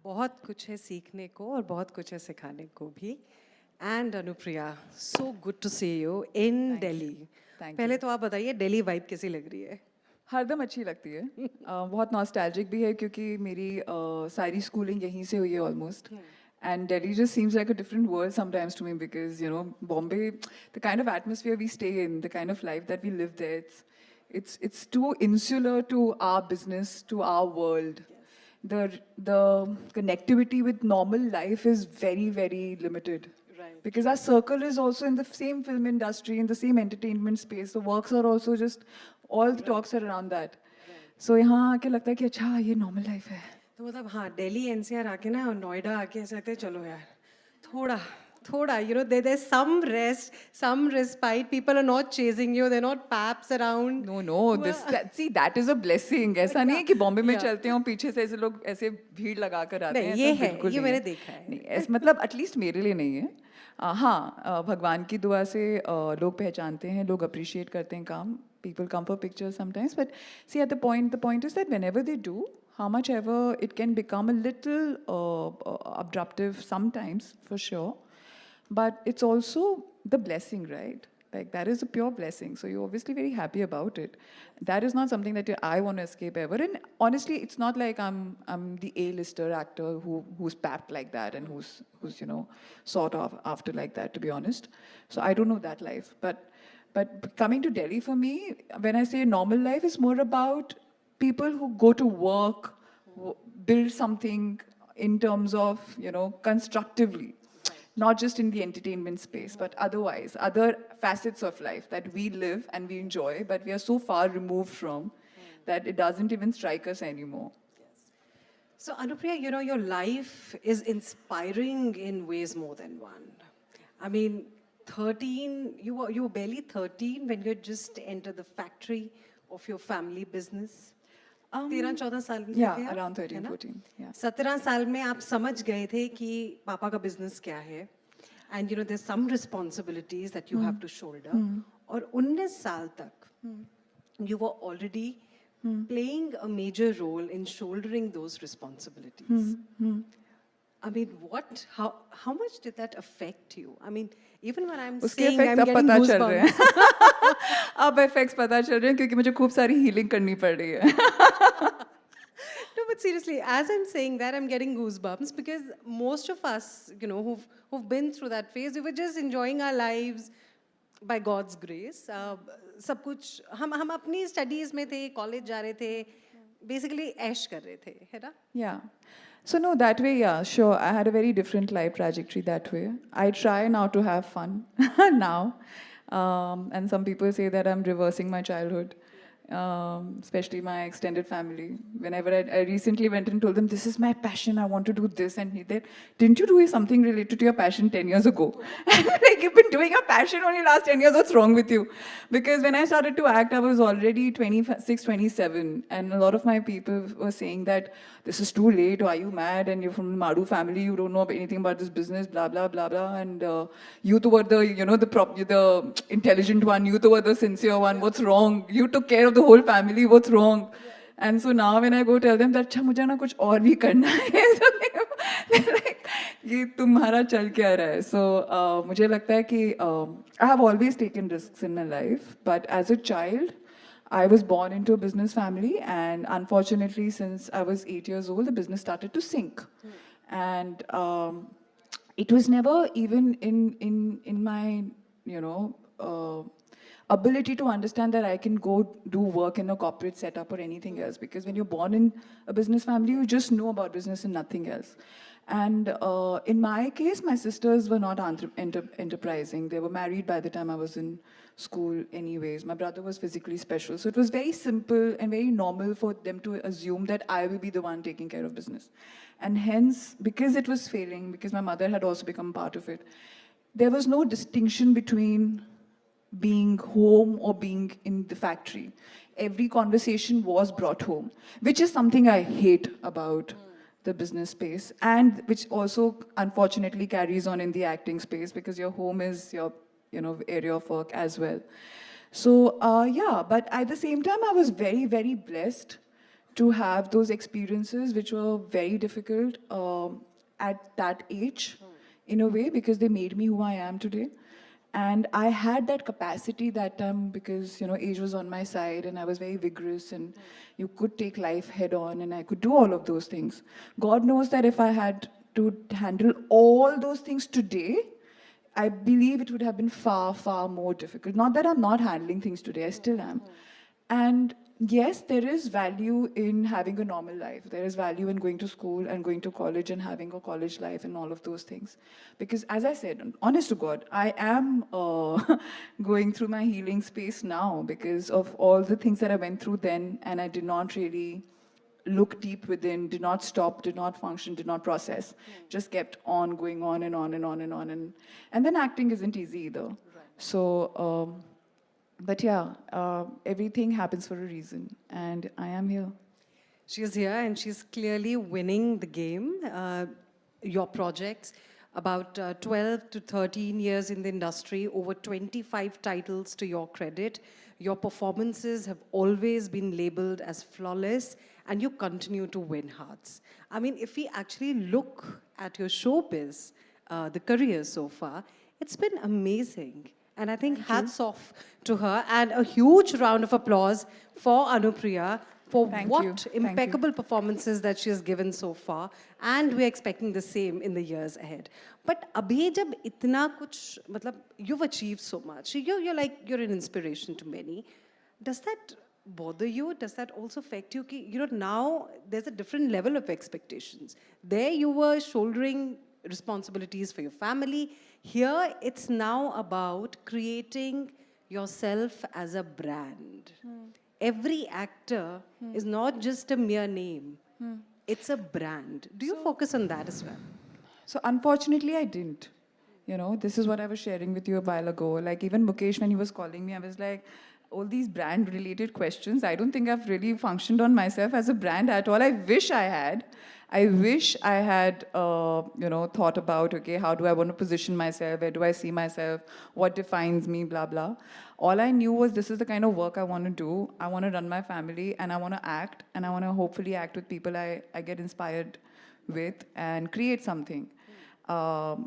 बहुत कुछ है सीखने को और बहुत कुछ है सिखाने को भी. And Anupriya, so good to see you in Delhi. Thank पहले you. तो आप बताइए दिल्ली वाइब कैसी लग रही है? हरदम अच्छी लगती है. बहुत नॉस्टैल्जिक भी है क्योंकि मेरी सारी स्कूलिंग यहीं से हुई है almost. And Delhi just seems like a different world sometimes to me because, you know, Bombay, the kind of atmosphere we stay in, the kind of life that we live there, it's too insular to our business, to our world. The the connectivity with normal life is very, very limited. Right. Because our circle is also in the same film industry, in the same entertainment space. The works are also just, all the talks are around that. So यहाँ आके लगता है कि अच्छा ये normal life है. तो मतलब हाँ, दिल्ली एनसीआर आके ना और नोएडा आके ऐसे लगता है चलो यार थोड़ा थोड़ा there's some rest, some respite. People are not chasing you, they're not paps around. No, see, that is a blessing. ऐसा नहीं है कि बॉम्बे में Yeah. चलते हैं और पीछे से ऐसे लोग ऐसे भीड़ लगा कर आते नहीं, हैं. ये ऐसा है, बिल्कुल ये नहीं मैंने है. देखा है. नहीं, ऐसा मतलब एटलीस्ट मेरे लिए नहीं है. हाँ, भगवान की दुआ से लोग पहचानते हैं, लोग अप्रिशिएट करते हैं काम. People come for pictures sometimes, but see, at the point is that whenever they do, how much ever it can become a little abrupt sometimes, for sure. But it's also the blessing, right? Like that is a pure blessing. So you're obviously very happy about it. That is not something that I want to escape ever. And honestly, it's not like I'm the A-lister actor who's papped like that and who's sought after like that. To be honest, so I don't know that life. But coming to Delhi for me, when I say normal life, is more about people who go to work, build something in terms of constructively, not just in the entertainment space, but otherwise, other facets of life that we live and we enjoy, but we are so far removed from that it doesn't even strike us anymore. So Anupriya, your life is inspiring in ways more than one. I mean, 13, you were barely 13 when you had just entered the factory of your family business. 13-14 साल में Yeah, थे आप, around है 13, ना? 14. Yeah. 17 साल में आप समझ गए थे कि पापा का बिजनेस क्या है. And there's some responsibilities that you have to shoulder. और 19 साल तक you were already playing a major role in shouldering those responsibilities. I mean, how much did that affect you? I mean, even when I'm उसके saying effects I'm अब getting पता चल रहे goosebumps. हैं. अब effects पता चल रहे हैं क्योंकि मुझे खूब सारी healing करनी पड़ रही है. No, but seriously, as I'm saying that, I'm getting goosebumps because most of us, who've been through that phase, we were just enjoying our lives by God's grace. सब कुछ हम अपनी studies में थे, college जा रहे थे, basically ऐश कर रहे थे, है ना? Yeah. So no, that way, yeah, sure. I had a very different life trajectory that way. I try now to have fun now. And some people say that I'm reversing my childhood, especially my extended family. Whenever I recently went and told them, this is my passion, I want to do this. And they, didn't you do something related to your passion 10 years ago? And like, you've been doing your passion only last 10 years, what's wrong with you? Because when I started to act, I was already 26, 27. And a lot of my people were saying that, this is too late, why are you mad? And you're from the Madhu family, you don't know anything about this business, blah, blah, blah, blah. And you two were the, the intelligent one, you two were the sincere one, what's wrong? You took care of the whole family, what's wrong? And so now when I go tell them that, अच्छा मुझे ना कुछ और भी करना है, so they're like, ये तुम्हारा चल क्या रहा है? So मुझे लगता है कि I have always taken risks in my life, but as a child, I was born into a business family, and unfortunately, since I was 8 years old, the business started to sink. And it was never even in my, ability to understand that I can go do work in a corporate setup or anything else. Because when you're born in a business family, you just know about business and nothing else. And in my case, my sisters were not enterprising. They were married by the time I was in school anyways. My brother was physically special. So it was very simple and very normal for them to assume that I will be the one taking care of business. And hence, because it was failing, because my mother had also become part of it, there was no distinction between being home or being in the factory. Every conversation was brought home, which is something I hate about the business space, and which also unfortunately carries on in the acting space, because your home is your area of work as well. So yeah, but at the same time I was very, very blessed to have those experiences which were very difficult at that age, in a way, because they made me who I am today. And I had that capacity that time because, age was on my side and I was very vigorous and you could take life head on and I could do all of those things. God knows that if I had to handle all those things today, I believe it would have been far, far more difficult. Not that I'm not handling things today, I still am. And yes, there is value in having a normal life. There is value in going to school and going to college and having a college life and all of those things. Because as I said, honest to God, I am going through my healing space now because of all the things that I went through then, and I did not really look deep within, did not stop, did not function, did not process, just kept on going on and on and on and on. And then acting isn't easy either. So, but yeah, everything happens for a reason, and I am here. She is here and she's clearly winning the game. Your projects, about 12 to 13 years in the industry, over 25 titles to your credit. Your performances have always been labeled as flawless, and you continue to win hearts. I mean, if we actually look at your showbiz, the career so far, it's been amazing. And I think hats off to her, and a huge round of applause for Anupriya for Thank what you. Thank impeccable performances that she has given so far, and we're expecting the same in the years ahead. But abhi jab itna kuch, matlab, you've achieved so much. You're an inspiration to many. Does that bother you? Does that also affect you? Now there's a different level of expectations. There you were shouldering responsibilities for your family. Here it's now about creating yourself as a brand. Every actor is not just a mere name. It's a brand. Do you focus on that as well? So unfortunately, I didn't. This is what I was sharing with you a while ago. Like even Mukesh, when he was calling me, I was like, all these brand-related questions, I don't think I've really functioned on myself as a brand at all. I wish I had. I wish I had, thought about, okay, how do I want to position myself? Where do I see myself? What defines me? Blah, blah. All I knew was this is the kind of work I want to do. I want to run my family and I want to act, and I want to hopefully act with people I get inspired with and create something. I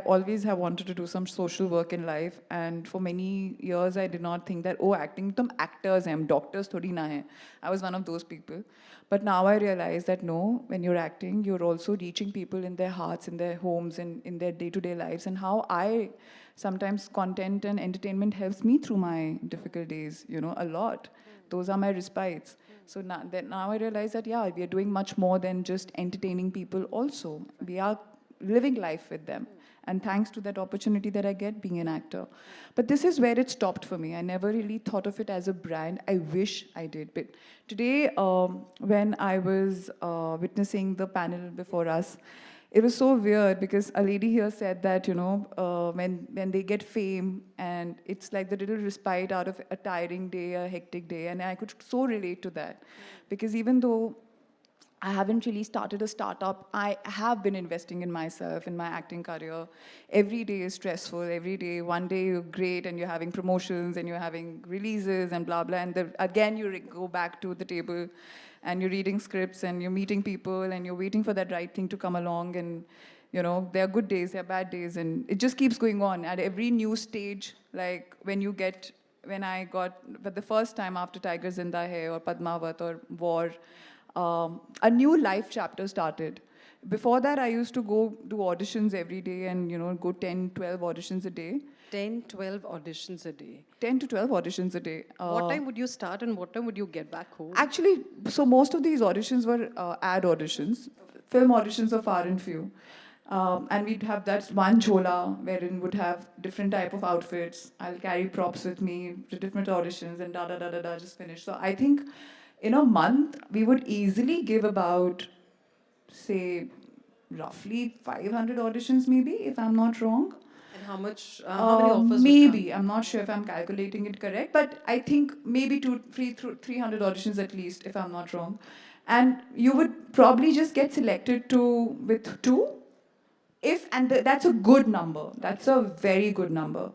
always have wanted to do some social work in life, and for many years I did not think that, acting, tum actors hain, doctors thodi na hai. I was one of those people. But now I realize that no, when you're acting, you're also reaching people in their hearts, in their homes, in their day-to-day lives, and how I sometimes content and entertainment helps me through my difficult days, a lot. Those are my respites. So now I realize that, yeah, we are doing much more than just entertaining people also. We are living life with them. And thanks to that opportunity that I get being an actor. But this is where it stopped for me. I never really thought of it as a brand. I wish I did. But today, when I was witnessing the panel before us, it was so weird because a lady here said that, when they get fame and it's like the little respite out of a tiring day, a hectic day. And I could so relate to that. Because even though I haven't really started a startup, I have been investing in myself, in my acting career. Every day is stressful. Every day, one day you're great and you're having promotions and you're having releases and blah, blah. And again, you go back to the table and you're reading scripts and you're meeting people and you're waiting for that right thing to come along. And, there are good days, there are bad days. And it just keeps going on. At every new stage, like when I got, for the first time after Tiger Zinda Hai or Padmavat or War, a new life chapter started. Before that, I used to go do auditions every day and, go 10, 12 auditions a day. 10, 12 auditions a day. 10 to 12 auditions a day. What time would you start and what time would you get back home? Actually, so most of these auditions were ad auditions. Film auditions were far and few. And we'd have that one chola wherein would have different type of outfits. I'll carry props with me to different auditions and just finish. So I think in a month, we would easily give about, say, roughly 500 auditions maybe, if I'm not wrong. And how many offers maybe, I'm not sure if I'm calculating it correct, but I think maybe 300 auditions at least, if I'm not wrong. And you would probably just get selected with two, that's a good number. That's a very good number.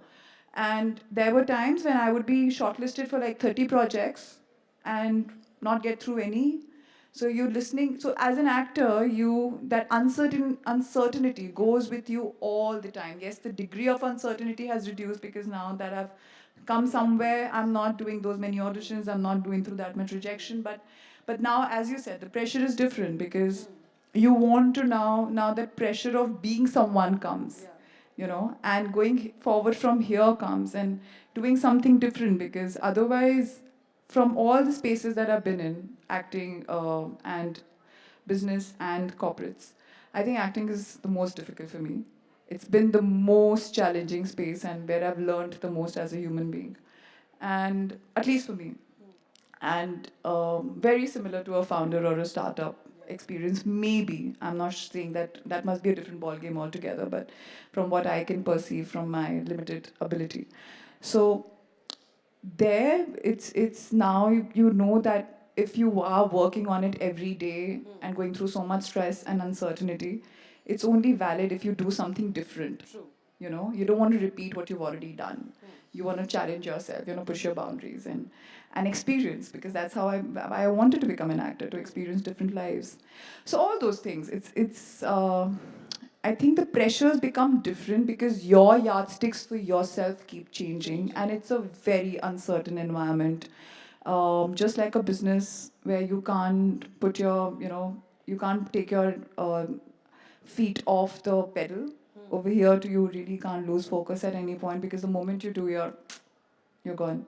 And there were times when I would be shortlisted for like 30 projects, and not get through any. So you're listening. So as an actor, that uncertainty goes with you all the time. Yes, the degree of uncertainty has reduced because now that I've come somewhere, I'm not doing those many auditions. I'm not going through that much rejection. But now, as you said, the pressure is different because you want to now that pressure of being someone comes, and going forward from here comes and doing something different because otherwise, from all the spaces that I've been in, acting and business and corporates, I think acting is the most difficult for me. It's been the most challenging space and where I've learned the most as a human being. And at least for me. And very similar to a founder or a startup experience, maybe. I'm not saying that must be a different ballgame altogether, but from what I can perceive from my limited ability. So there it's now you know that if you are working on it every day and going through so much stress and uncertainty, it's only valid if you do something different. True. You don't want to repeat what you've already done. You want to challenge yourself, push your boundaries and experience, because that's how I wanted to become an actor, to experience different lives. So all those things, it's I think the pressures become different because your yardsticks for yourself keep changing, and it's a very uncertain environment. Just like a business where you can't put you can't take your feet off the pedal. Over here, you really can't lose focus at any point because the moment you do, you're gone.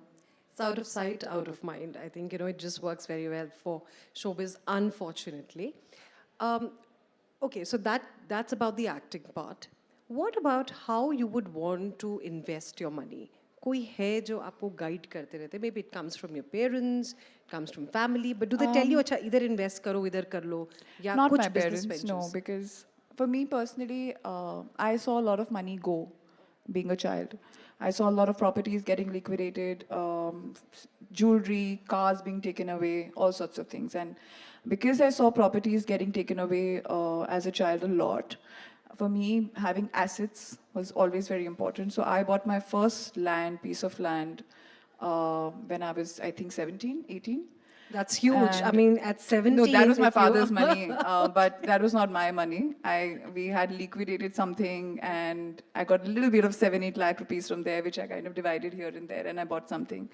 It's out of sight, out of mind. I think, it just works very well for showbiz, unfortunately. Okay, so that's about the acting part. What about how you would want to invest your money? कोई है जो आपको guide करते रहते? Maybe it comes from your parents, it comes from family, but do they tell you, अच्छा इधर invest करो, इधर कर लो, या Not कुछ my business parents, no, ventures? because for me personally, I saw a lot of money go being a child. I saw a lot of properties getting liquidated, jewelry, cars being taken away, all sorts of things. And because I saw properties getting taken away as a child a lot, for me, having assets was always very important. So I bought my first piece of land, when I was, I think, 17, 18. That's huge. I And- mean, at 17. No, that was my if you- father's money, but that was not my money. We had liquidated something, and I got a little bit of 7-8 lakh rupees from there, which I kind of divided here and there, and I bought something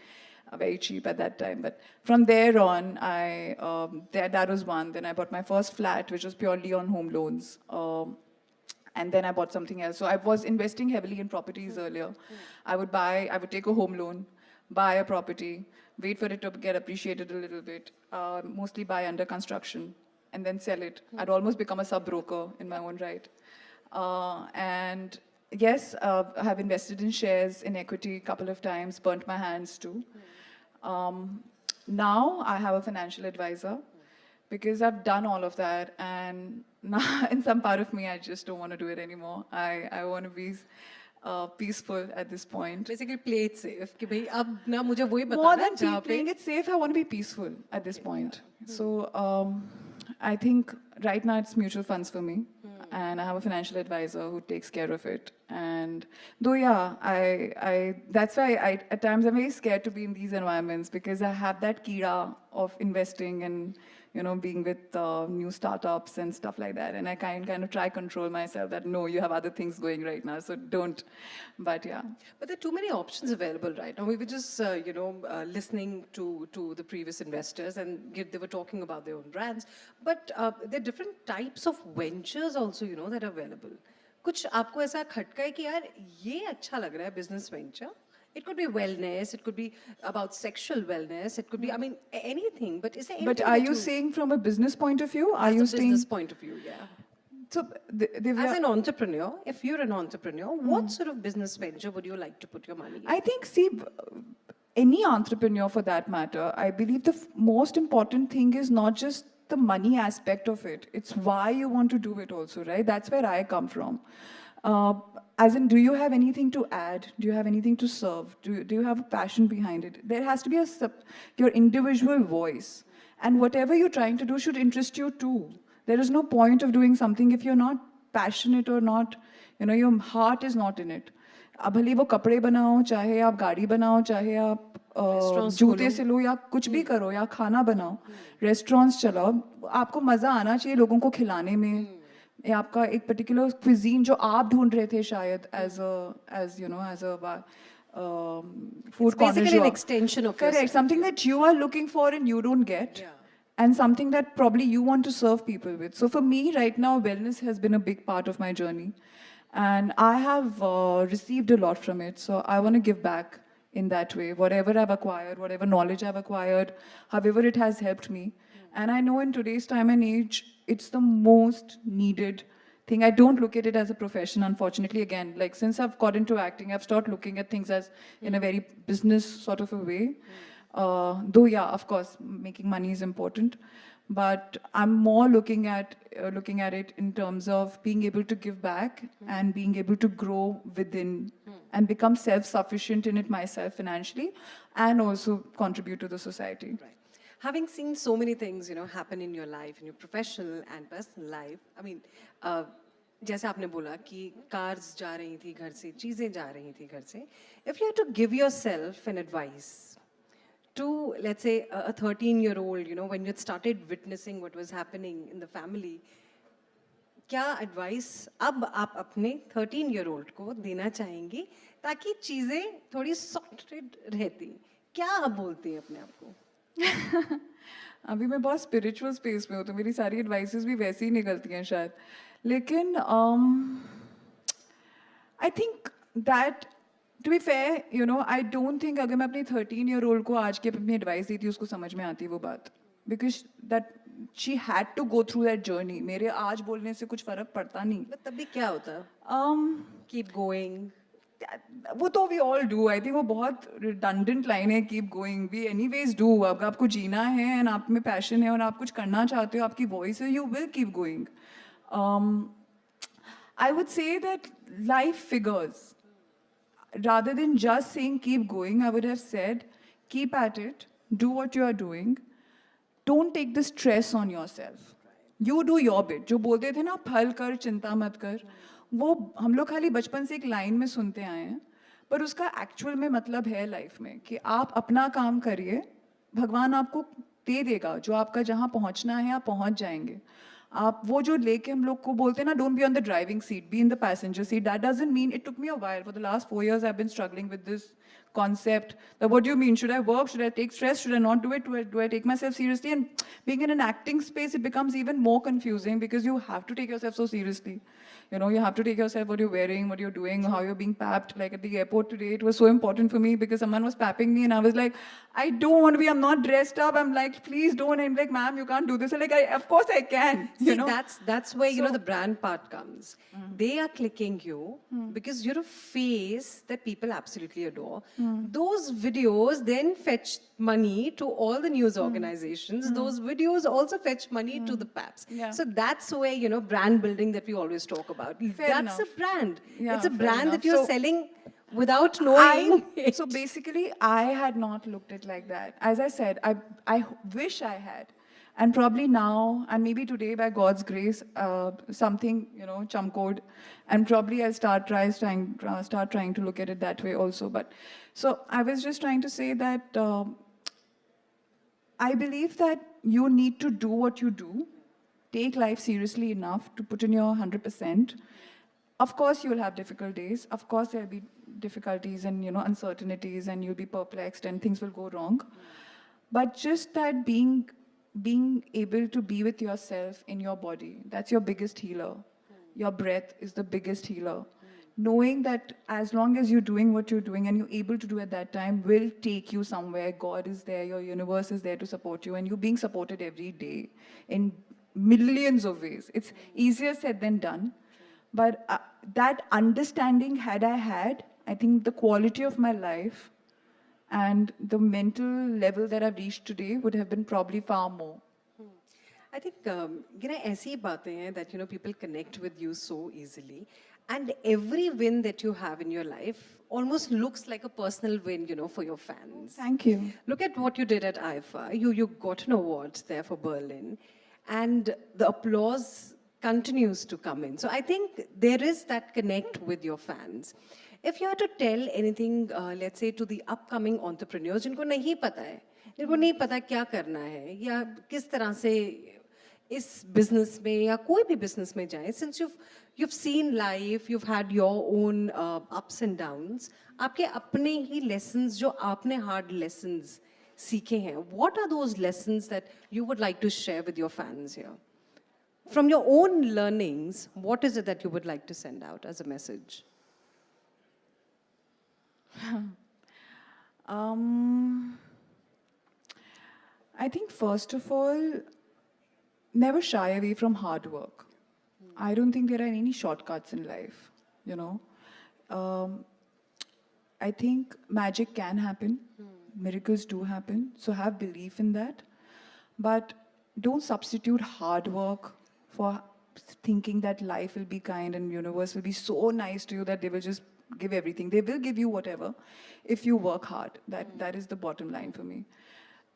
very cheap at that time. But from there on, that was one. Then I bought my first flat, which was purely on home loans. And then I bought something else. So I was investing heavily in properties earlier. I would take a home loan, buy a property, wait for it to get appreciated a little bit, mostly buy under construction, and then sell it. I'd almost become a sub-broker in my own right. And yes, I have invested in shares, in equity a couple of times, burnt my hands too. Now I have a financial advisor because I've done all of that, and now in some part of me, I just don't want to do it anymore. I want to be peaceful at this point. Basically, play it safe. कि भाई अब ना मुझे वही More बताना than है जहाँ पे playing it safe, I want to be peaceful at this point. So I think right now it's mutual funds for me, and I have a financial advisor who takes care of it. And though, yeah, I that's why at times I'm very scared to be in these environments because I have that kira of investing and being with new startups and stuff like that. And I kind of try control myself that no, you have other things going right now, so don't. But yeah. But there are too many options available right now. We were just, listening to the previous investors, and they were talking about their own brands. But there are different types of ventures also, that are available. कुछ आपको ऐसा खटका है कि यार ये अच्छा लग रहा है business venture? It could be wellness. It could be about sexual wellness. It could be, I mean, anything. But is there anything But are that you saying from a business point of view? Are as you a saying business point of view? Yeah. so? Divya, As an entrepreneur, if you're an entrepreneur, what sort of business venture would you like to put your money in? I think, see, any entrepreneur for that matter, I believe the most important thing is not just the money aspect of it. It's why you want to do it also, right? That's where I come from. As in, do you have anything to add? Do you have anything to serve? Do you have a passion behind it? There has to be your individual voice. And whatever you're trying to do should interest you too. There is no point of doing something if you're not passionate or not, your heart is not in it. अब भले वो कपड़े बनाओ, चाहे आप गाड़ी बनाओ, चाहे आप Restaurants जूते खोलो। सिलो या कुछ भी करो या खाना बनाओ, रेस्टोरेंट्स चलाओ, आपको मज़ा आना चाहिए लोगों को खिलाने में, या आपका एक पर्टिकुलर क्विजीन जो आप ढूंढ रहे थे शायद as you know as a food It's basically connoisseur. an extension of Correct, yourself, something yeah. that you are looking for and you don't get. Yeah. And something that probably you want to serve people with. So for me, right now, wellness has been a big part of my journey. And I have received a lot from it. So I want to give back in that way. Whatever I've acquired, whatever knowledge I've acquired, however it has helped me. And I know in today's time and age, it's the most needed thing. I don't look at it as a profession, unfortunately. Again, like since I've got into acting, I've started looking at things as in a very business sort of a way. Though, yeah, of course, making money is important, but I'm more looking at it in terms of being able to give back and being able to grow within and become self-sufficient in it myself financially, and also contribute to the society. Right. Having seen so many things, happen in your life, in your professional and personal life, I mean, जैसे आपने बोला कि cars जा रही थी घर से, चीजें जा रही थी घर से. If you had to give yourself an advice to, let's say, a 13-year-old, when you had started witnessing what was happening in the family, क्या एडवाइस अब आप अपने 13-year-old को देना चाहेंगी ताकि चीजें थोड़ी सॉर्टेड रहती? क्या आप बोलती हैं अपने आप को? अभी मैं बहुत स्पिरिचुअल स्पेस में हूँ तो मेरी सारी एडवाइसेस भी वैसे ही निकलती हैं शायद, लेकिन I think that to be fair I don't think अगर मैं अपनी 13-year-old को आज की अपनी एडवाइस देती उसको समझ में आती वो बात, because that she had to go through that journey. मेरे आज बोलने से कुछ फर्क पड़ता नहीं. तब भी क्या होता? Keep going. वो तो we all do. I think वो बहुत रिडंडेंट लाइन है, keep going. We anyways do. अगर आपको जीना है एंड आप में पैशन है और आप कुछ करना चाहते हो, आपकी वॉइस है, you will keep going. I would say that life figures, rather than just saying keep going, I would have said keep at it, do what you are doing, don't take the stress on yourself. You do your bit. जो बोलते थे ना फल कर चिंता मत कर, वो हम लोग खाली बचपन से एक लाइन में सुनते आए हैं, पर उसका एक्चुअल में मतलब है लाइफ में कि आप अपना काम करिए, भगवान आपको दे देगा जो आपका जहाँ पहुँचना है आप पहुँच जाएंगे. आप वो जो लेके हम लोग को बोलते हैं ना, don't be on the driving seat, be in the passenger seat. That doesn't mean, it took me a while, for the last 4 years I've been struggling with this concept. That what do you mean? Should I work? Should I take stress? Should I not do it? Do I take myself seriously? And being in an acting space, it becomes even more confusing because you have to take yourself so seriously. You have to take yourself what you're wearing, what you're doing, how you're being papped. Like at the airport today, it was so important for me because someone was papping me and I was like, I don't want to be, I'm not dressed up. I'm like, please don't. And I'm like, ma'am, you can't do this. I'm like, of course I can. See, that's where, So- the brand part comes. They are clicking you because you're a face that people absolutely adore. Those videos then fetch money to all the news organizations. Those videos also fetch money to the PAPs. Yeah. So that's where, brand building that we always talk about. That's enough. a brand. Yeah, it's a fair brand enough. that you're So- selling without knowing. So basically, I had not looked at it like that. As I said, I wish I had. And probably now, and maybe today, by God's grace, something, chumcode. And probably I'll start trying to look at it that way also. But so I was just trying to say that I believe that you need to do what you do. Take life seriously enough to put in your 100%. Of course, you'll have difficult days. Of course, there'll be difficulties and uncertainties, and you'll be perplexed, and things will go wrong. But just that being able to be with yourself in your body, that's your biggest healer. Your breath is the biggest healer. Knowing that as long as you're doing what you're doing and you're able to do at that time will take you somewhere. God is there, your universe is there to support you, and you're being supported every day in millions of ways. It's easier said than done. But that understanding had, I think the quality of my life and the mental level that I've reached today would have been probably far more. I think, ऐसी बातें हैं that, people connect with you so easily. And every win that you have in your life almost looks like a personal win, for your fans. Thank you. Look at what you did at IFA. You got an award there for Berlin. And the applause continues to come in. So I think there is that connect with your fans. If you had to tell anything, let's say to the upcoming entrepreneurs जिनको नहीं पता है, जिनको नहीं पता क्या करना है या किस तरह से इस business में या कोई भी business में जाए, since you've seen life, you've had your own ups and downs, आपके अपने ही lessons जो आपने hard lessons सीखे हैं, what are those lessons that you would like to share with your fans here? From your own learnings, what is it that you would like to send out as a message? I think first of all, never shy away from hard work. I don't think there are any shortcuts in life, you know. I think magic can happen, miracles do happen, so have belief in that. But don't substitute hard work for thinking that life will be kind and universe will be so nice to you that they will just give everything. They will give you whatever if you work hard. That is the bottom line for me.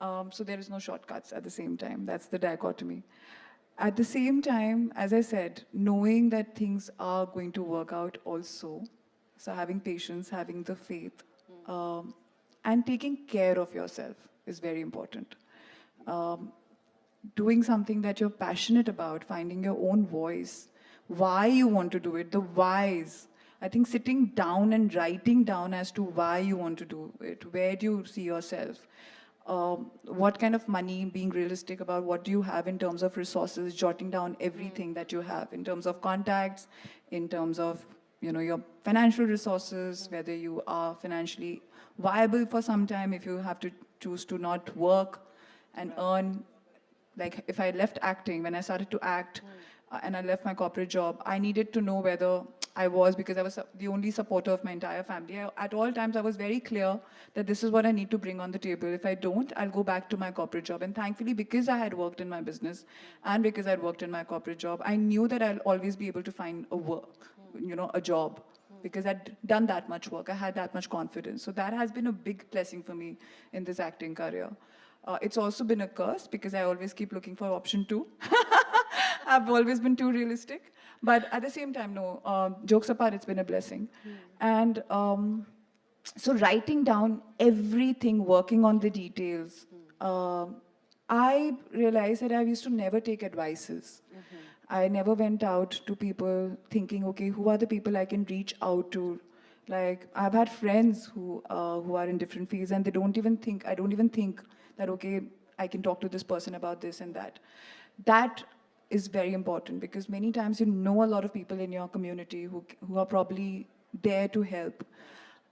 So there is no shortcuts at the same time. That's the dichotomy. At the same time, as I said, knowing that things are going to work out also. So having patience, having the faith, and taking care of yourself is very important. Doing something that you're passionate about, finding your own voice, why you want to do it, the whys. I think sitting down and writing down as to why you want to do it, where do you see yourself, what kind of money, being realistic about what do you have in terms of resources, jotting down everything that you have in terms of contacts, in terms of your financial resources, whether you are financially viable for some time, if you have to choose to not work and earn. Like if I left acting, when I started to act and I left my corporate job, I needed to know whether I was, because I was the only supporter of my entire family. At all times, I was very clear that this is what I need to bring on the table. If I don't, I'll go back to my corporate job. And thankfully, because I had worked in my business and because I'd worked in my corporate job, I knew that I'll always be able to find a job, because I'd done that much work. I had that much confidence. So that has been a big blessing for me in this acting career. It's also been a curse because I always keep looking for option 2. I've always been too realistic. But at the same time, no, jokes apart, it's been a blessing. And so writing down everything, working on the details, I realized that I used to never take advices. I never went out to people thinking, okay, who are the people I can reach out to? Like, I've had friends who are in different fields and I don't even think that, okay, I can talk to this person about this and that. That is very important because many times you know a lot of people in your community who are probably there to help.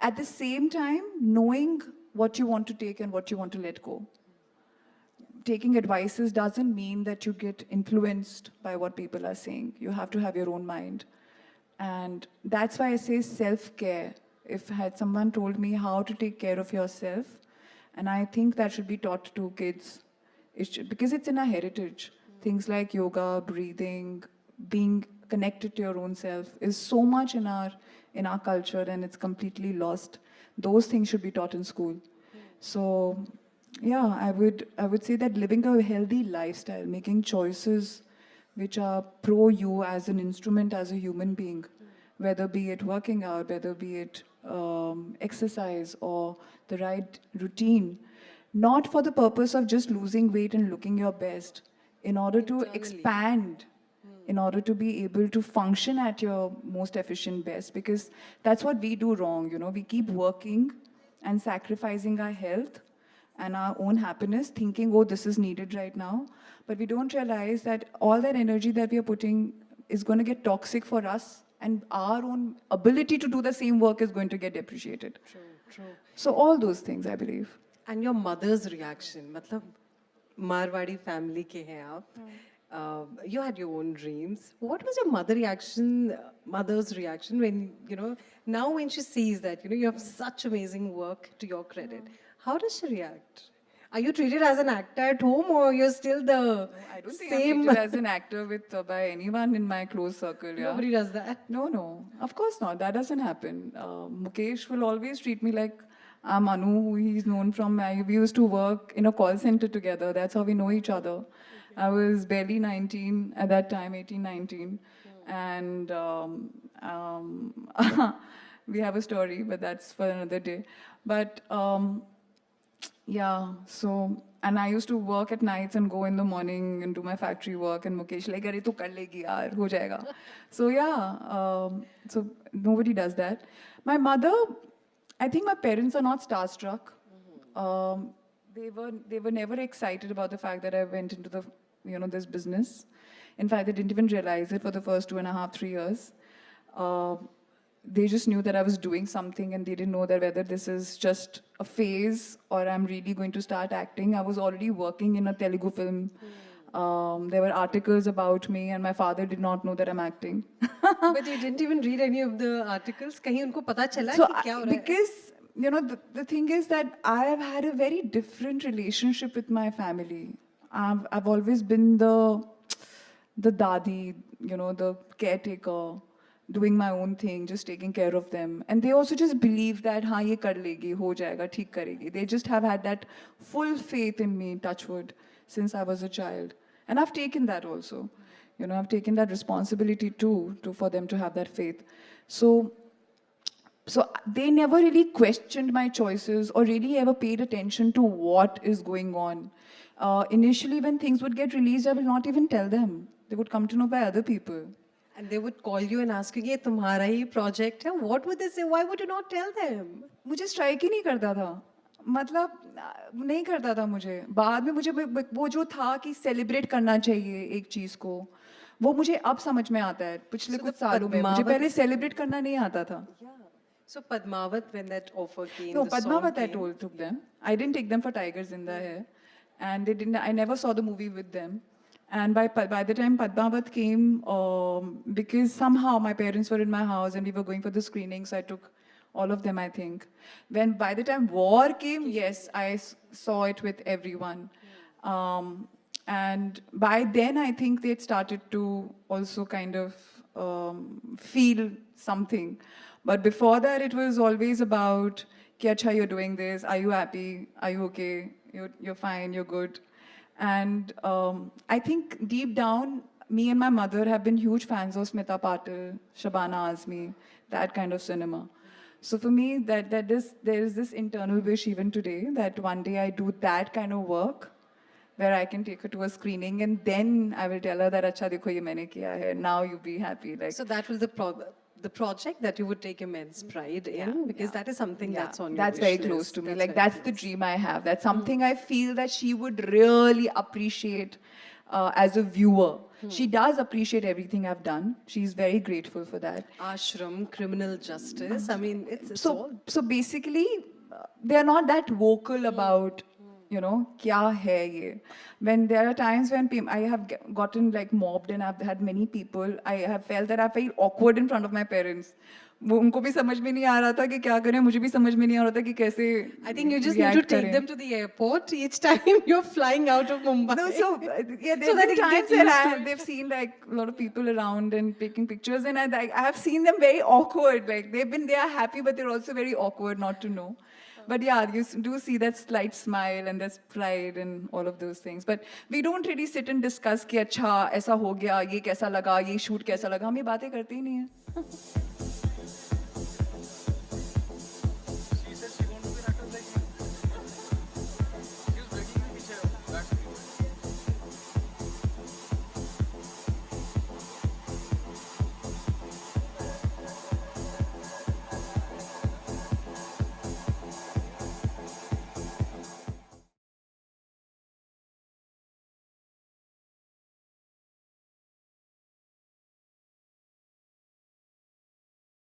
At the same time, knowing what you want to take and what you want to let go. Taking advices doesn't mean that you get influenced by what people are saying. You have to have your own mind. And that's why I say self-care. If had someone told me how to take care of yourself, and I think that should be taught to kids, because it's in our heritage. Things like yoga, breathing, being connected to your own self is so much in our culture, and it's completely lost. Those things should be taught in school. So, yeah, I would say that living a healthy lifestyle, making choices which are pro you as an instrument, as a human being, whether be it working out, whether be it exercise or the right routine, not for the purpose of just losing weight and looking your best, in order to expand, in order to be able to function at your most efficient best, because that's what we do wrong, we keep working and sacrificing our health and our own happiness, thinking, oh, this is needed right now. But we don't realize that all that energy that we are putting is going to get toxic for us, and our own ability to do the same work is going to get depreciated. True. So all those things, I believe. And your mother's reaction, मतलब Marwadi family ke hain aap. You had your own dreams. What was your mother's reaction when, now when she sees that, you have such amazing work to your credit? How does she react? Are you treated as an actor at home, or you're still the I don't think same? I'm treated as an actor by anyone in my close circle. Yeah? Nobody does that. No, of course not. That doesn't happen. Mukesh will always treat me like I'm Anu, who he's known from. We used to work in a call center together. That's how we know each other. I was barely 19 at that time, 18, 19. And We have a story, but that's for another day. But yeah, so and I used to work at nights and go in the morning and do my factory work. And Mukesh like, "अरे तू कर लेगी यार, हो जाएगा." So yeah, so nobody does that. My mother, I think my parents are not starstruck. They were never excited about the fact that I went into the this business. In fact, they didn't even realize it for the first 2.5, 3 years. They just knew that I was doing something, and they didn't know that whether this is just a phase or I'm really going to start acting. I was already working in a Telugu film. There were articles about me, and my father did not know that I'm acting. But you didn't even read any of the articles. कहीं उनको पता चला So, कि क्या हो रहा है? because the thing is that I have had a very different relationship with my family. I've always been the dadi, the caretaker, doing my own thing, just taking care of them. And they also just believe that, हाँ ये कर लेगी, हो जाएगा, ठीक करेगी. They just have had that full faith in me, touch wood, since I was a child. And I've taken that also. I've taken that responsibility too, for them to have that faith. So they never really questioned my choices or really ever paid attention to what is going on. Initially, when things would get released, I will not even tell them. They would come to know by other people. And they would call you and ask you, ये तुम्हारा ही project है. What would they say? Why would you not tell them? मुझे strike ही नहीं करता था. मतलब नहीं करता था मुझे. बाद में मुझे वो जो था कि सेलिब्रेट करना चाहिए एक चीज को, वो मुझे अब समझ में आता है. पिछले कुछ सालों में मुझे पहले सेलिब्रेट करना नहीं आता था. So Padmavat, when that offer came, No, the song Padmavat I came. took them. I didn't take them for Tigers in the Hair, and they didn't. I never saw the movie with them. And by the time Padmavat came, because somehow my parents were in my house and we were going for the screening, so I took all of them, I think. By the time War came, yes, I saw it with everyone. And by then, I think they had started to also kind of feel something. But before that, it was always about, "Ki acha, you're doing this. Are you happy? Are you okay? You're fine. You're good." And I think deep down, me and my mother have been huge fans of Smita Patil, Shabana Azmi, that kind of cinema. So for me, there is this internal wish even today that one day I do that kind of work where I can take her to a screening and then I will tell her that, "Acha, dekho, ye maine kiya hai. Now you be happy." Like, So that was the project that you would take immense pride in, because that is something yeah, that's on your that's wish very list. close to me. Like, very that's the close. dream I have. That's something I feel that she would really appreciate as a viewer. She does appreciate everything I've done. She's very grateful for that. Ashram, criminal justice. I mean, it's all. So basically, they are not that vocal about, kya hai ye. When there are times when I have gotten like mobbed and I've had many people, I have felt that I feel awkward in front of my parents. वो उनको भी समझ में नहीं आ रहा था कि क्या करें, मुझे भी समझ में नहीं आ रहा था कि कैसे I think you just need to take them to the airport each time you're flying out of Mumbai. No, so yeah, So there that have they been get times where used to it. they've seen like a lot of people around and taking pictures, and I have seen them very awkward. Like they are happy, but they're also very awkward not to know. But yeah, you do see that slight smile and there's pride and all of those things. But we don't really sit and discuss कि अच्छा ऐसा हो गया, ये कैसा लगा, ये shoot कैसा लगा. हम ये बातें करते ही नहीं हैं.